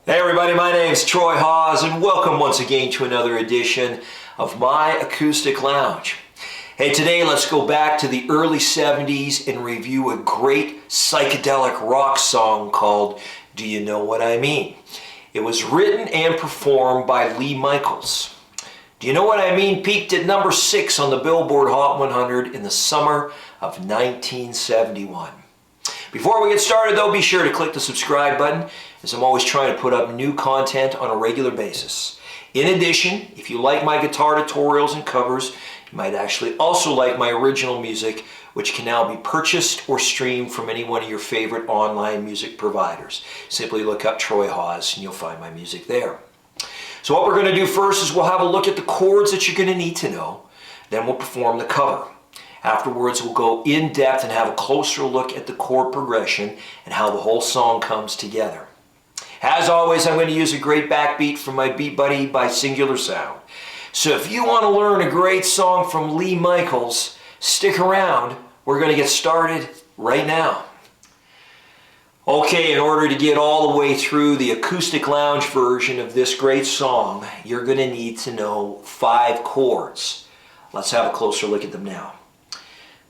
Hey everybody, my name's Troy Hawes and welcome once again to another edition of My Acoustic Lounge. Hey, today let's go back to the early 70s and review a great psychedelic rock song called Do You Know What I Mean? It was written and performed by Lee Michaels. Do You Know What I Mean peaked at number 6 on the Billboard Hot 100 in the summer of 1971. Before we get started though, be sure to click the subscribe button, as I'm always trying to put up new content on a regular basis. In addition, if you like my guitar tutorials and covers, you might actually also like my original music, which can now be purchased or streamed from any one of your favorite online music providers. Simply look up Troy Hawes and you'll find my music there. So what we're going to do first is we'll have a look at the chords that you're going to need to know. Then we'll perform the cover. Afterwards, we'll go in depth and have a closer look at the chord progression and how the whole song comes together. As always, I'm going to use a great backbeat from my Beatbuddy by Singular Sound. So if you want to learn a great song from Lee Michaels, stick around. We're going to get started right now. Okay, in order to get all the way through the acoustic lounge version of this great song, you're going to need to know 5 chords. Let's have a closer look at them now.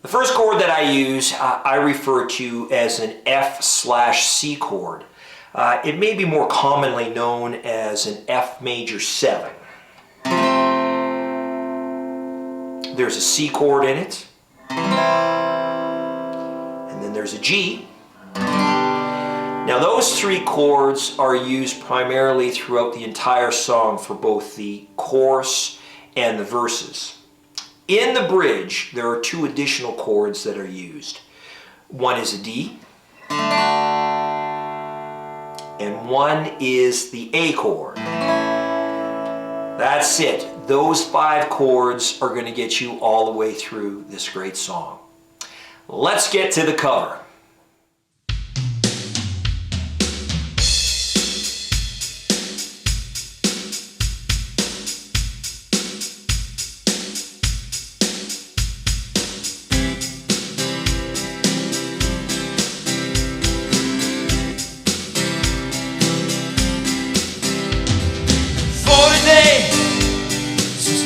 The first chord that I use, I refer to as an F/C chord. It may be more commonly known as an F major 7. There's a C chord in it, and then there's a G. Now those 3 chords are used primarily throughout the entire song for both the chorus and the verses. In the bridge, there are 2 additional chords that are used. One is a D, and one is the A chord. That's it. Those 5 chords are going to get you all the way through this great song. Let's get to the cover.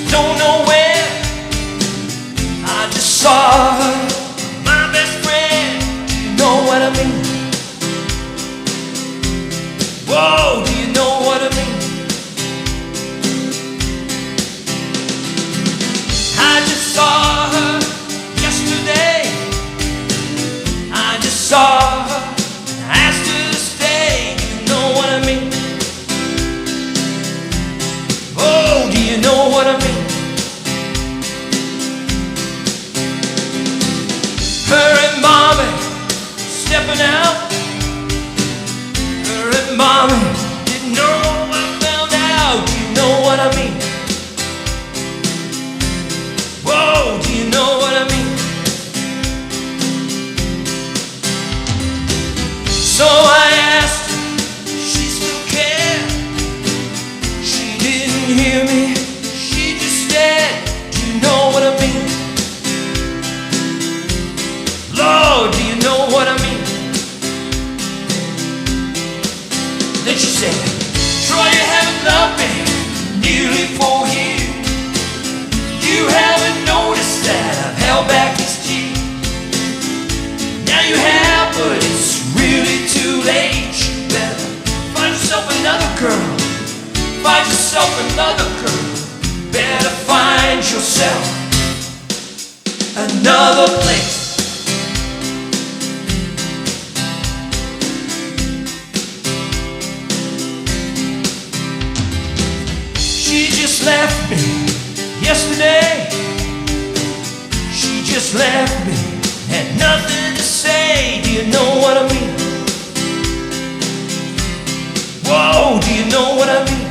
Don't know where I just saw her, my best friend. You know what I mean? Whoa, do you know what I mean? I just saw her yesterday. I just saw her, I asked her to stay. Do you know what I mean? Oh, do you know what I mean? Her and mommy stepping out. Her and mommy didn't know I found out. Do you know what I mean? Whoa, do you know what I mean? So I asked her, she still cared. She didn't hear me, she just stared. Do you know what I mean? Lord, do you know what I mean? Then she said, Troy, you haven't loved me nearly 4 years. You haven't noticed that I've held back these tears. Now you have, but it's really too late. You better find yourself another girl. Find yourself another girl. Better find yourself another place. She just left me yesterday. She just left me, had nothing to say. Do you know what I mean? Whoa, do you know what I mean?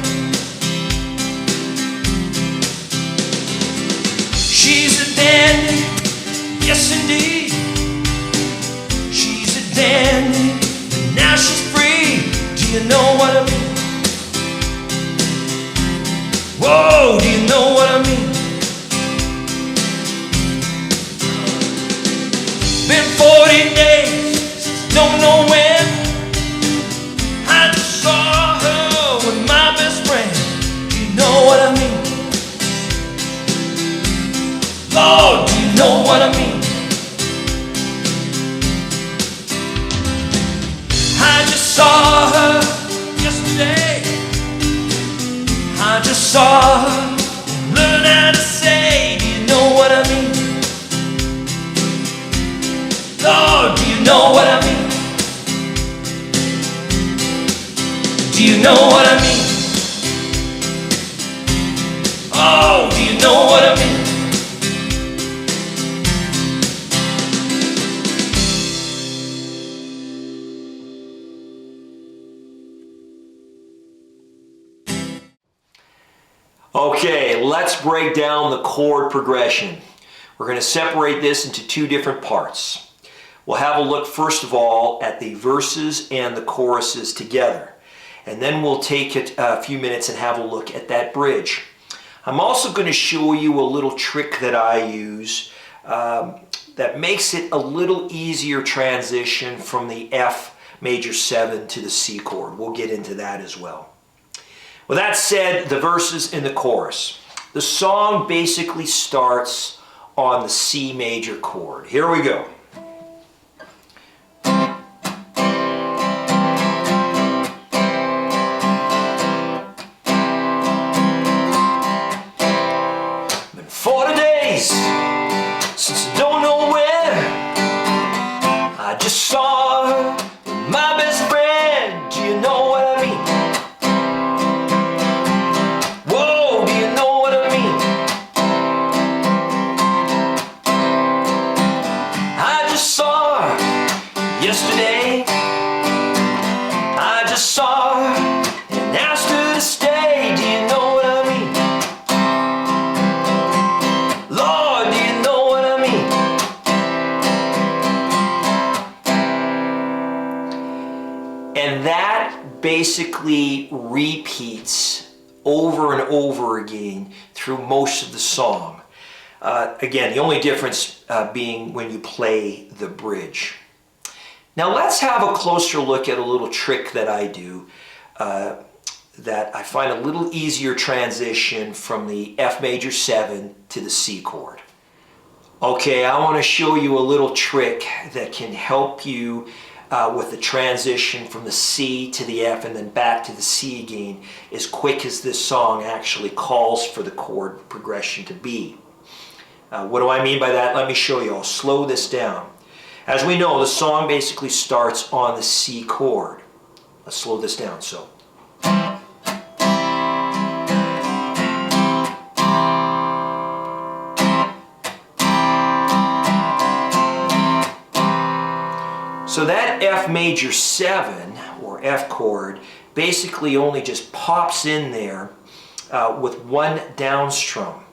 She's a dandy, yes indeed. She's a dandy, but now she's free. Do you know what I mean? Whoa, do you know what I mean? Been 40 days, don't know when. I just saw her what I mean? I just saw her yesterday. I just saw her learn how to say, do you know what I mean? Lord, do you know what I mean? Do you know what I mean? Oh, do you know what I mean? Okay, let's break down the chord progression. We're going to separate this into two different parts. We'll have a look first of all at the verses and the choruses together. And then we'll take it a few minutes and have a look at that bridge. I'm also going to show you a little trick that I use that makes it a little easier transition from the F major 7 to the C chord. We'll get into that as well. With that said, the verses and the chorus. The song basically starts on the C major chord. Here we go. Been 40 days since I don't know where. I just saw her, my best friend. Do you know what I mean? Yesterday, I just saw her and asked her to stay. Do you know what I mean? Lord, do you know what I mean? And that basically repeats over and over again through most of the song. Again, the only difference being when you play the bridge. Now let's have a closer look at a little trick that I do that I find a little easier transition from the F major 7 to the C chord. Okay, I want to show you a little trick that can help you with the transition from the C to the F and then back to the C again as quick as this song actually calls for the chord progression to be. What do I mean by that? Let me show you. I'll slow this down. As we know, the song basically starts on the C chord. Let's slow this down. So. So that F major 7, or F chord, basically only just pops in there with one down strum.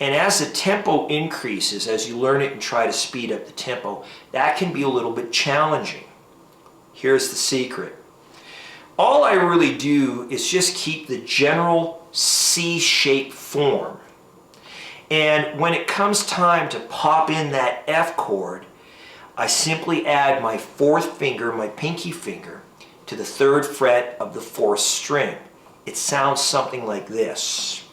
And as the tempo increases, as you learn it and try to speed up the tempo, that can be a little bit challenging. Here's the secret. All I really do is just keep the general C-shaped form. And when it comes time to pop in that F chord, I simply add my 4th finger, my pinky finger, to the 3rd fret of the 4th string. It sounds something like this.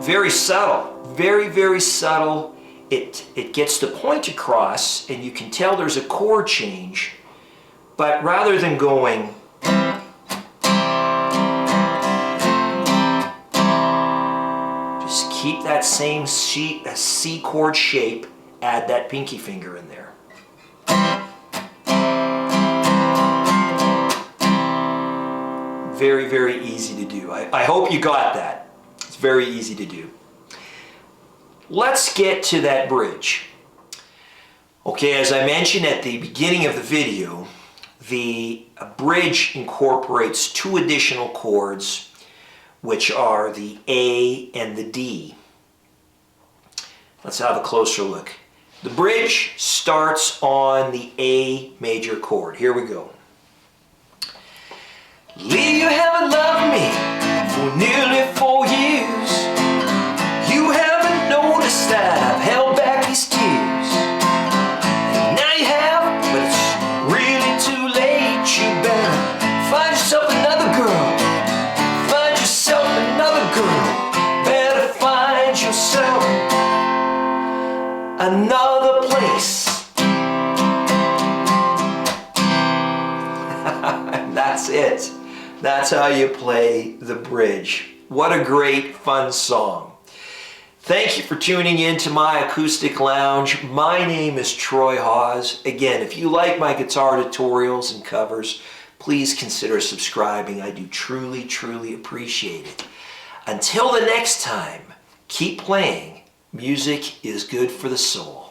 Very subtle, very, very subtle. It gets the point across and you can tell there's a chord change, but rather than going just keep that same C chord shape, add that pinky finger in there. Very, very easy to do. I hope you got that. It's very easy to do. Let's get to that bridge. Okay, as I mentioned at the beginning of the video, the bridge incorporates 2 additional chords, which are the A and the D. Let's have a closer look. The bridge starts on the A major chord. Here we go. Lee, you haven't loved me for nearly 4 years. You haven't noticed that I've held back these tears. And now you have, but it's really too late. That's how you play the bridge. What a great, fun song. Thank you for tuning in to my Acoustic Lounge. My name is Troy Hawes. Again, if you like my guitar tutorials and covers, please consider subscribing. I do truly, truly appreciate it. Until the next time, keep playing. Music is good for the soul.